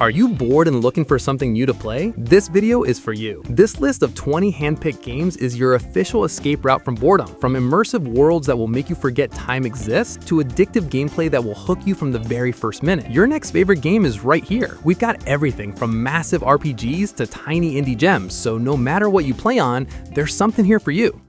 Are you bored and looking for something new to play? This video is for you. This list of 20 handpicked games is your official escape route from boredom. From immersive worlds that will make you forget time exists, to addictive gameplay that will hook you from the very first minute. Your next favorite game is right here. We've got everything from massive RPGs to tiny indie gems, so no matter what you play on, there's something here for you.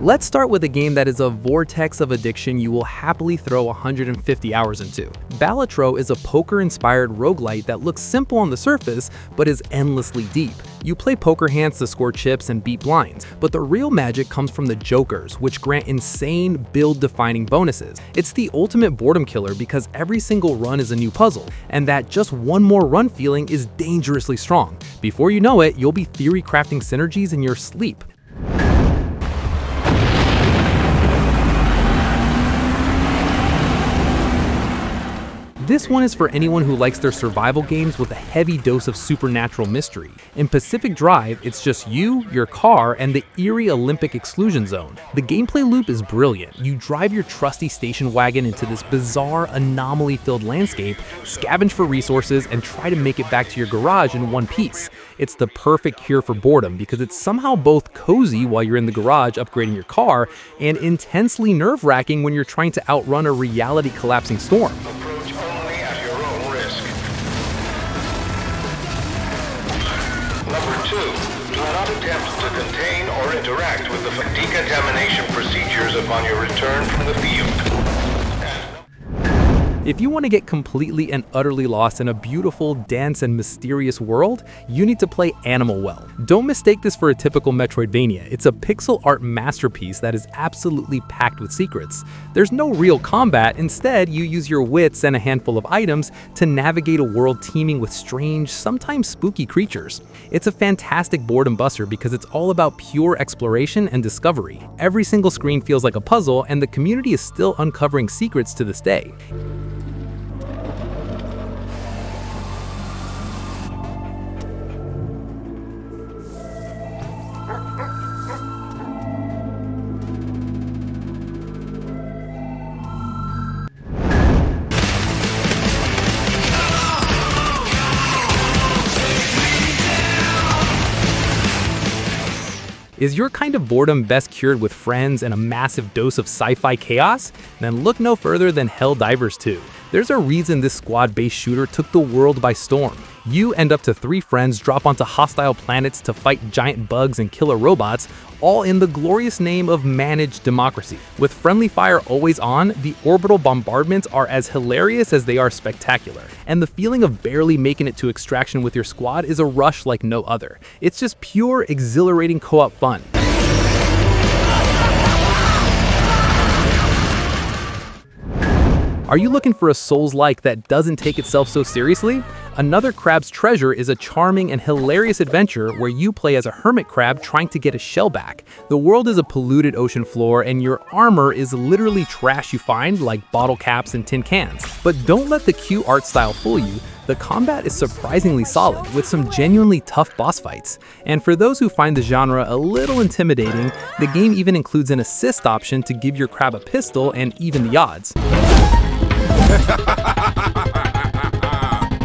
Let's start with a game that is a vortex of addiction you will happily throw 150 hours into. Balatro is a poker-inspired roguelite that looks simple on the surface, but is endlessly deep. You play poker hands to score chips and beat blinds, but the real magic comes from the jokers, which grant insane build-defining bonuses. It's the ultimate boredom killer because every single run is a new puzzle, and that just one more run feeling is dangerously strong. Before you know it, you'll be theory crafting synergies in your sleep. This one is for anyone who likes their survival games with a heavy dose of supernatural mystery. In Pacific Drive, it's just you, your car, and the eerie Olympic exclusion zone. The gameplay loop is brilliant. You drive your trusty station wagon into this bizarre, anomaly-filled landscape, scavenge for resources, and try to make it back to your garage in one piece. It's the perfect cure for boredom because it's somehow both cozy while you're in the garage upgrading your car and intensely nerve-wracking when you're trying to outrun a reality-collapsing storm. Number 2, do not attempt to contain or interact with the decontamination procedures upon your return from the field. If you want to get completely and utterly lost in a beautiful, dense, and mysterious world, you need to play Animal Well. Don't mistake this for a typical Metroidvania. It's a pixel art masterpiece that is absolutely packed with secrets. There's no real combat. Instead, you use your wits and a handful of items to navigate a world teeming with strange, sometimes spooky creatures. It's a fantastic boredom buster because it's all about pure exploration and discovery. Every single screen feels like a puzzle, and the community is still uncovering secrets to this day. Is your kind of boredom best cured with friends and a massive dose of sci-fi chaos? Then look no further than Helldivers 2. There's a reason this squad-based shooter took the world by storm. You and up to 3 friends drop onto hostile planets to fight giant bugs and killer robots, all in the glorious name of managed democracy. With friendly fire always on, the orbital bombardments are as hilarious as they are spectacular. And the feeling of barely making it to extraction with your squad is a rush like no other. It's just pure, exhilarating co-op fun. Are you looking for a Souls-like that doesn't take itself so seriously? Another Crab's Treasure is a charming and hilarious adventure where you play as a hermit crab trying to get a shell back. The world is a polluted ocean floor and your armor is literally trash you find, like bottle caps and tin cans. But don't let the cute art style fool you. The combat is surprisingly solid, with some genuinely tough boss fights. And for those who find the genre a little intimidating, the game even includes an assist option to give your crab a pistol and even the odds.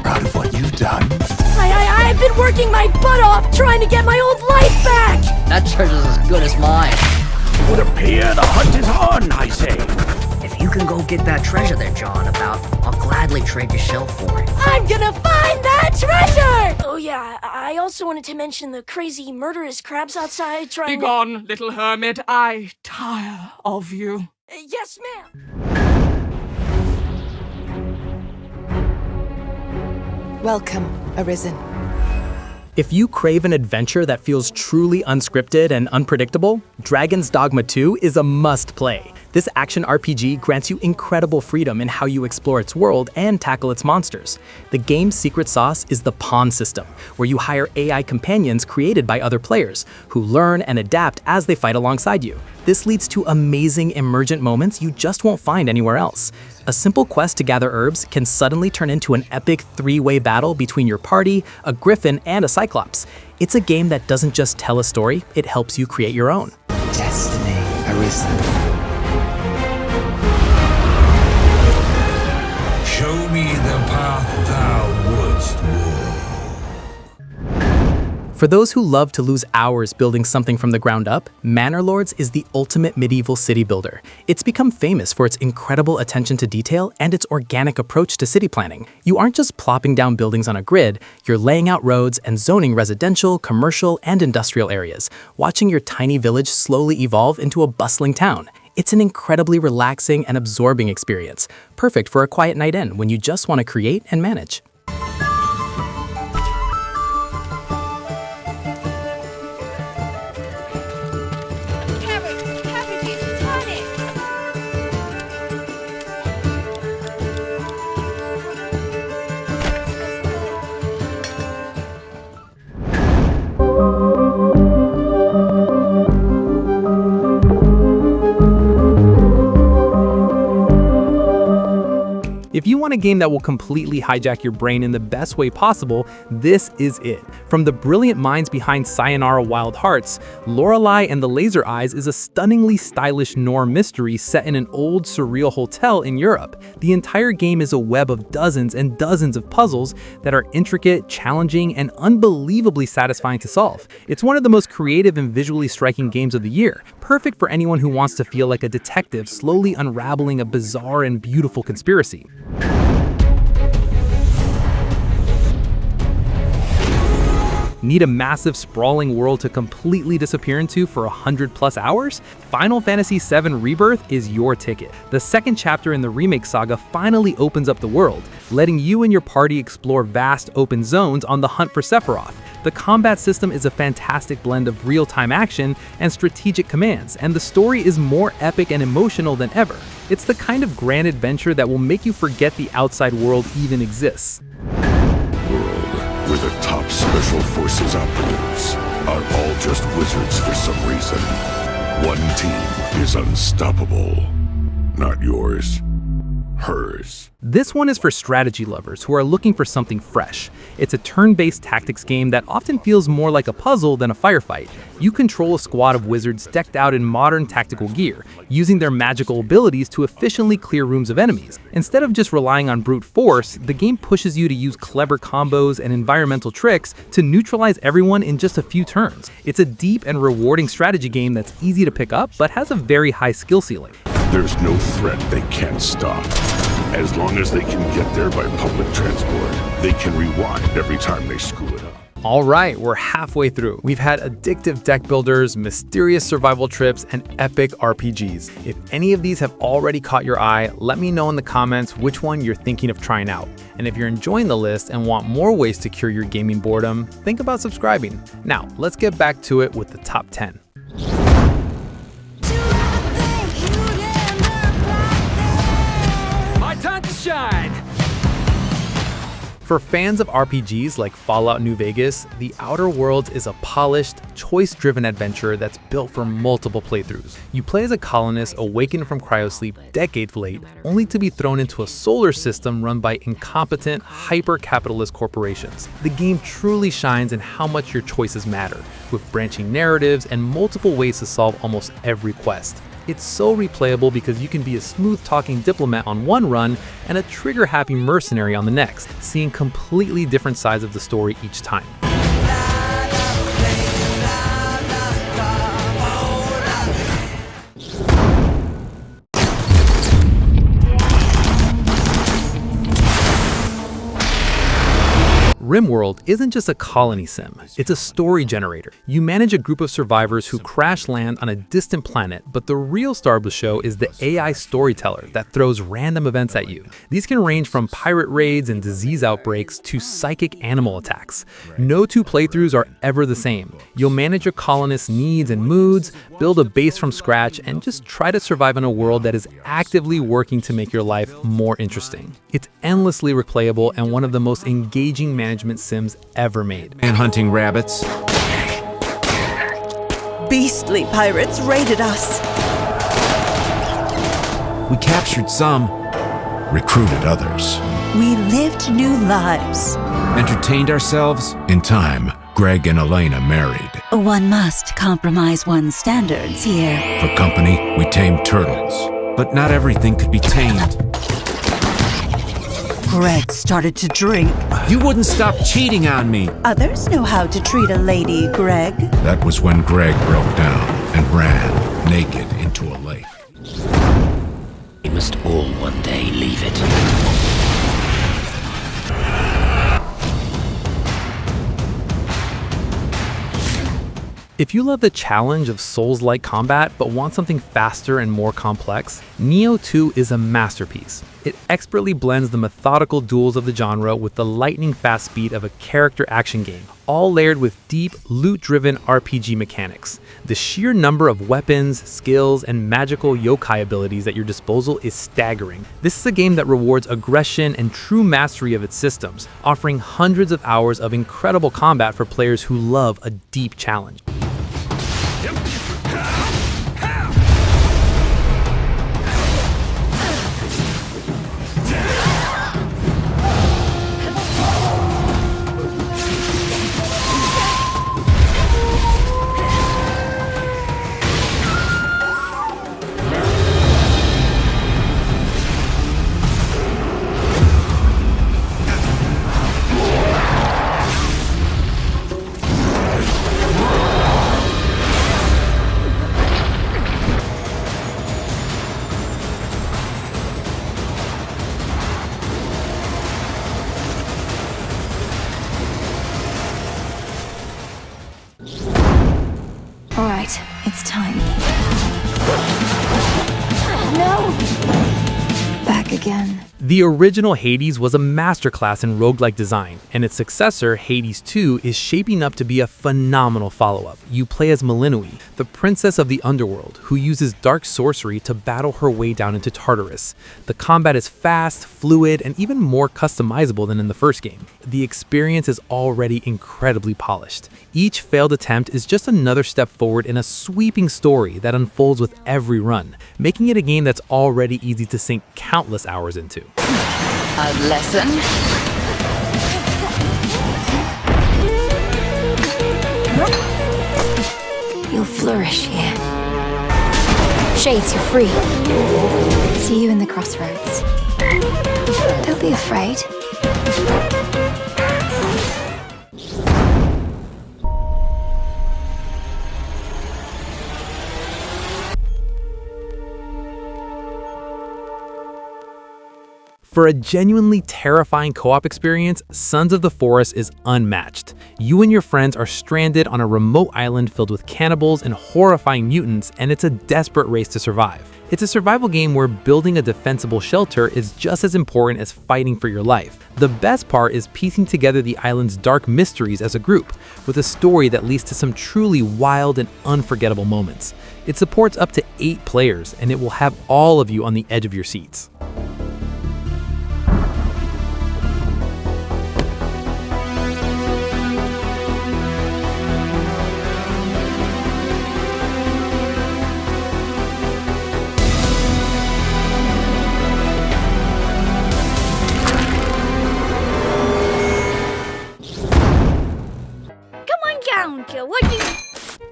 Proud of what you've done? I've been working my butt off trying to get my old life back! That treasure's as good as mine. Would appear the hunt is on, I say. If you can go get that treasure there, John, I'll gladly trade your shell for it. I'm gonna find that treasure! Oh yeah, I also wanted to mention the crazy murderous crabs outside trying Begone, little hermit, I tire of you. Yes, ma'am! Welcome, Arisen. If you crave an adventure that feels truly unscripted and unpredictable, Dragon's Dogma 2 is a must-play. This action RPG grants you incredible freedom in how you explore its world and tackle its monsters. The game's secret sauce is the pawn system, where you hire AI companions created by other players, who learn and adapt as they fight alongside you. This leads to amazing emergent moments you just won't find anywhere else. A simple quest to gather herbs can suddenly turn into an epic 3-way battle between your party, a griffin, and a cyclops. It's a game that doesn't just tell a story, it helps you create your own. Destiny Arisen. Show me the path thou wouldst For those who love to lose hours building something from the ground up, Manor Lords is the ultimate medieval city builder. It's become famous for its incredible attention to detail and its organic approach to city planning. You aren't just plopping down buildings on a grid, you're laying out roads and zoning residential, commercial, and industrial areas, watching your tiny village slowly evolve into a bustling town. It's an incredibly relaxing and absorbing experience, perfect for a quiet night in when you just want to create and manage. If you want a game that will completely hijack your brain in the best way possible, this is it. From the brilliant minds behind Sayonara Wild Hearts, Lorelei and the Laser Eyes is a stunningly stylish noir mystery set in an old, surreal hotel in Europe. The entire game is a web of dozens and dozens of puzzles that are intricate, challenging, and unbelievably satisfying to solve. It's one of the most creative and visually striking games of the year, perfect for anyone who wants to feel like a detective slowly unraveling a bizarre and beautiful conspiracy. Need a massive, sprawling world to completely disappear into for 100+ hours? Final Fantasy VII Rebirth is your ticket. The second chapter in the remake saga finally opens up the world, letting you and your party explore vast open zones on the hunt for Sephiroth. The combat system is a fantastic blend of real-time action and strategic commands, and the story is more epic and emotional than ever. It's the kind of grand adventure that will make you forget the outside world even exists. Where the top special forces operatives are all just wizards for some reason. One team is unstoppable. Not yours. Hers. This one is for strategy lovers who are looking for something fresh. It's a turn-based tactics game that often feels more like a puzzle than a firefight. You control a squad of wizards decked out in modern tactical gear, using their magical abilities to efficiently clear rooms of enemies. Instead of just relying on brute force, the game pushes you to use clever combos and environmental tricks to neutralize everyone in just a few turns. It's a deep and rewarding strategy game that's easy to pick up, but has a very high skill ceiling. There's no threat they can't stop. As long as they can get there by public transport, they can rewind every time they screw it up. All right, we're halfway through. We've had addictive deck builders, mysterious survival trips, and epic RPGs. If any of these have already caught your eye, let me know in the comments which one you're thinking of trying out. And if you're enjoying the list and want more ways to cure your gaming boredom, think about subscribing. Now, let's get back to it with the top 10. Time to shine! For fans of RPGs like Fallout New Vegas, The Outer Worlds is a polished, choice-driven adventure that's built for multiple playthroughs. You play as a colonist awakened from cryosleep decades late, only to be thrown into a solar system run by incompetent, hyper-capitalist corporations. The game truly shines in how much your choices matter, with branching narratives and multiple ways to solve almost every quest. It's so replayable because you can be a smooth-talking diplomat on one run and a trigger-happy mercenary on the next, seeing completely different sides of the story each time. RimWorld isn't just a colony sim, it's a story generator. You manage a group of survivors who crash land on a distant planet, but the real star of the show is the AI storyteller that throws random events at you. These can range from pirate raids and disease outbreaks to psychic animal attacks. No two playthroughs are ever the same. You'll manage your colonists' needs and moods, build a base from scratch, and just try to survive in a world that is actively working to make your life more interesting. It's endlessly replayable and one of the most engaging management sims ever made. And hunting rabbits. Beastly pirates raided us. We captured some. Recruited others. We lived new lives. Entertained ourselves. In time, Greg and Elena married. One must compromise one's standards here. For company, we tamed turtles. But not everything could be tamed. Greg started to drink. You wouldn't stop cheating on me. Others know how to treat a lady, Greg. That was when Greg broke down and ran naked into a lake. We must all one day leave it. If you love the challenge of Souls-like combat but want something faster and more complex, Nioh 2 is a masterpiece. It expertly blends the methodical duels of the genre with the lightning-fast speed of a character action game, all layered with deep, loot-driven RPG mechanics. The sheer number of weapons, skills, and magical yokai abilities at your disposal is staggering. This is a game that rewards aggression and true mastery of its systems, offering hundreds of hours of incredible combat for players who love a deep challenge. Alright, it's time. No! Back again. The original Hades was a masterclass in roguelike design, and its successor, Hades 2, is shaping up to be a phenomenal follow-up. You play as Melinoi, the princess of the underworld, who uses dark sorcery to battle her way down into Tartarus. The combat is fast, fluid, and even more customizable than in the first game. The experience is already incredibly polished. Each failed attempt is just another step forward in a sweeping story that unfolds with every run, making it a game that's already easy to sink countless hours into. A lesson? You'll flourish here. Shades, you're free. See you in the crossroads. Don't be afraid. For a genuinely terrifying co-op experience, Sons of the Forest is unmatched. You and your friends are stranded on a remote island filled with cannibals and horrifying mutants, and it's a desperate race to survive. It's a survival game where building a defensible shelter is just as important as fighting for your life. The best part is piecing together the island's dark mysteries as a group, with a story that leads to some truly wild and unforgettable moments. It supports up to 8 players, and it will have all of you on the edge of your seats.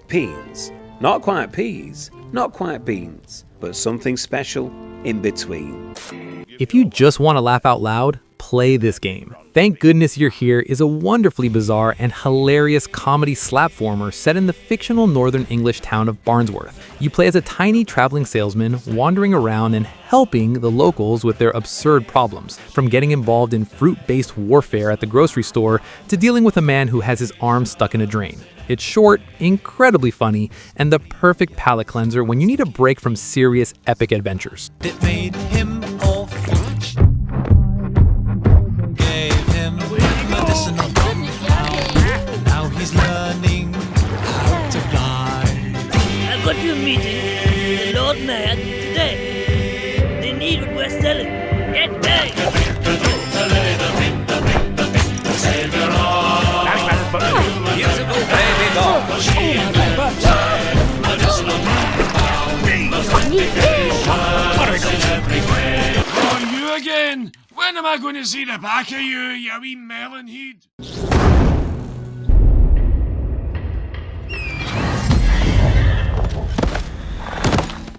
Peas. Not quite peas, not quite beans, but something special in between. If you just want to laugh out loud, play this game. Thank Goodness You're Here is a wonderfully bizarre and hilarious comedy slapformer set in the fictional northern English town of Barnsworth. You play as a tiny traveling salesman wandering around and helping the locals with their absurd problems, from getting involved in fruit-based warfare at the grocery store to dealing with a man who has his arm stuck in a drain. It's short, incredibly funny, and the perfect palate cleanser when you need a break from serious epic adventures. It made him off. Gave him medicinal compound. Now he's learning how to fly. I've got you a meeting with the Lord Mayor today. They need what we're selling. Get paid! Beautiful baby doll. Oh, you again? When am I going to see the back of you, you wee melon head?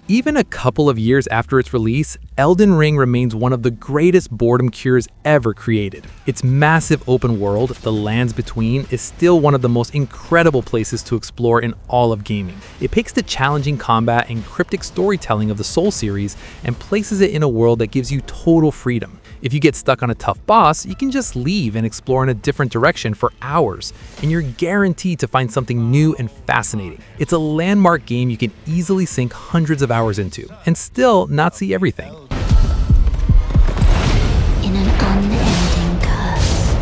Even a couple of years after its release, Elden Ring remains one of the greatest boredom cures ever created. Its massive open world, the lands between, is still one of the most incredible places to explore in all of gaming. It picks the challenging combat and cryptic storytelling of the Soul series and places it in a world that gives you total freedom. If you get stuck on a tough boss, you can just leave and explore in a different direction for hours, and you're guaranteed to find something new and fascinating. It's a landmark game you can easily sink hundreds of hours into, and still not see everything. In an unending curse.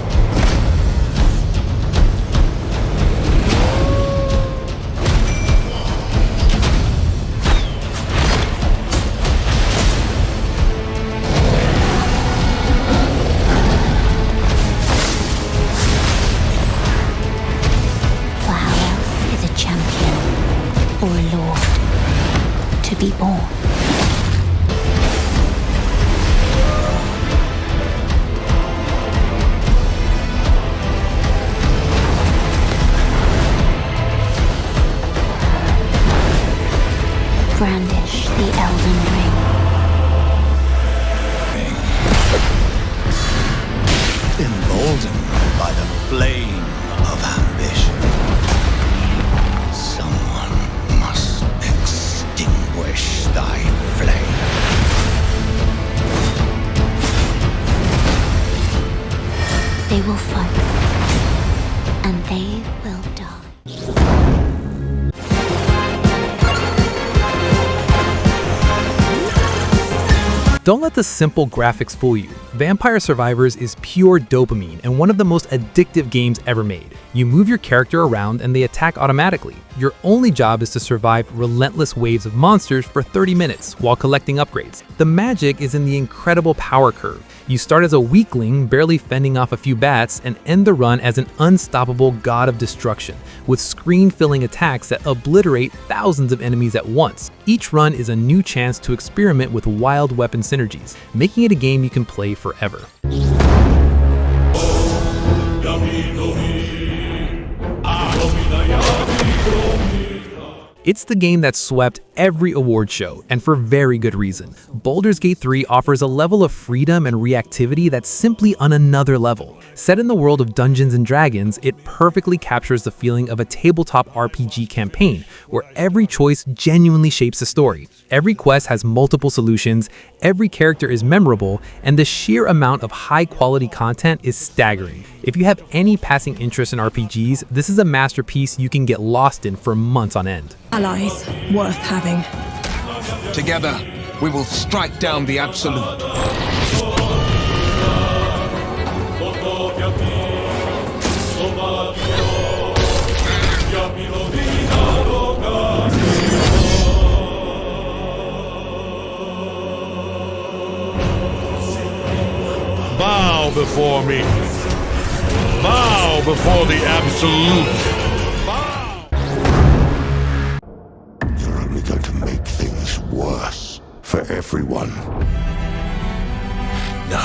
For how else is a champion or a lord to be born? Brandish the Elden Ring. Emboldened by the flame of ambition, someone must extinguish thy flame. They will fight, and they will die. Don't let the simple graphics fool you. Vampire Survivors is pure dopamine and one of the most addictive games ever made. You move your character around and they attack automatically. Your only job is to survive relentless waves of monsters for 30 minutes while collecting upgrades. The magic is in the incredible power curve. You start as a weakling, barely fending off a few bats, and end the run as an unstoppable god of destruction, with screen-filling attacks that obliterate thousands of enemies at once. Each run is a new chance to experiment with wild weapon synergies, making it a game you can play forever. It's the game that swept every award show, and for very good reason. Baldur's Gate 3 offers a level of freedom and reactivity that's simply on another level. Set in the world of Dungeons and Dragons, it perfectly captures the feeling of a tabletop RPG campaign, where every choice genuinely shapes the story. Every quest has multiple solutions, every character is memorable, and the sheer amount of high-quality content is staggering. If you have any passing interest in RPGs, this is a masterpiece you can get lost in for months on end. Allies worth having. Together, we will strike down the Absolute. Bow before me. Bow before the Absolute. You're only going to make things worse for everyone. No.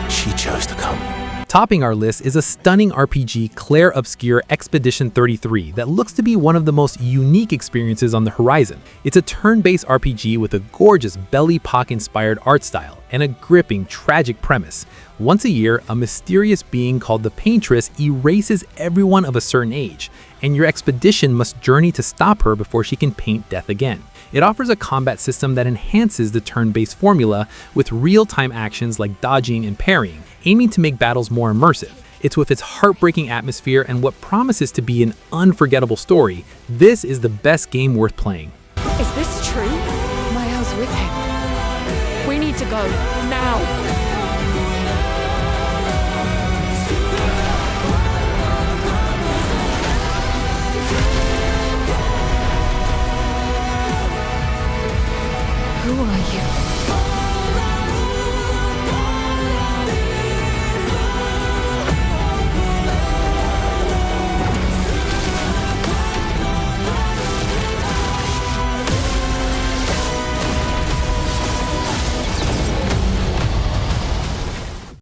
She chose to come. Topping our list is a stunning RPG, Clair Obscur Expedition 33, that looks to be one of the most unique experiences on the horizon. It's a turn-based RPG with a gorgeous Belly Pock-inspired art style and a gripping, tragic premise. Once a year, a mysterious being called the Paintress erases everyone of a certain age, and your expedition must journey to stop her before she can paint death again. It offers a combat system that enhances the turn-based formula with real-time actions like dodging and parrying, aiming to make battles more immersive. It's with its heartbreaking atmosphere and what promises to be an unforgettable story, this is the best game worth playing. Is this true? Maya's with him. We need to go, now. Who are you?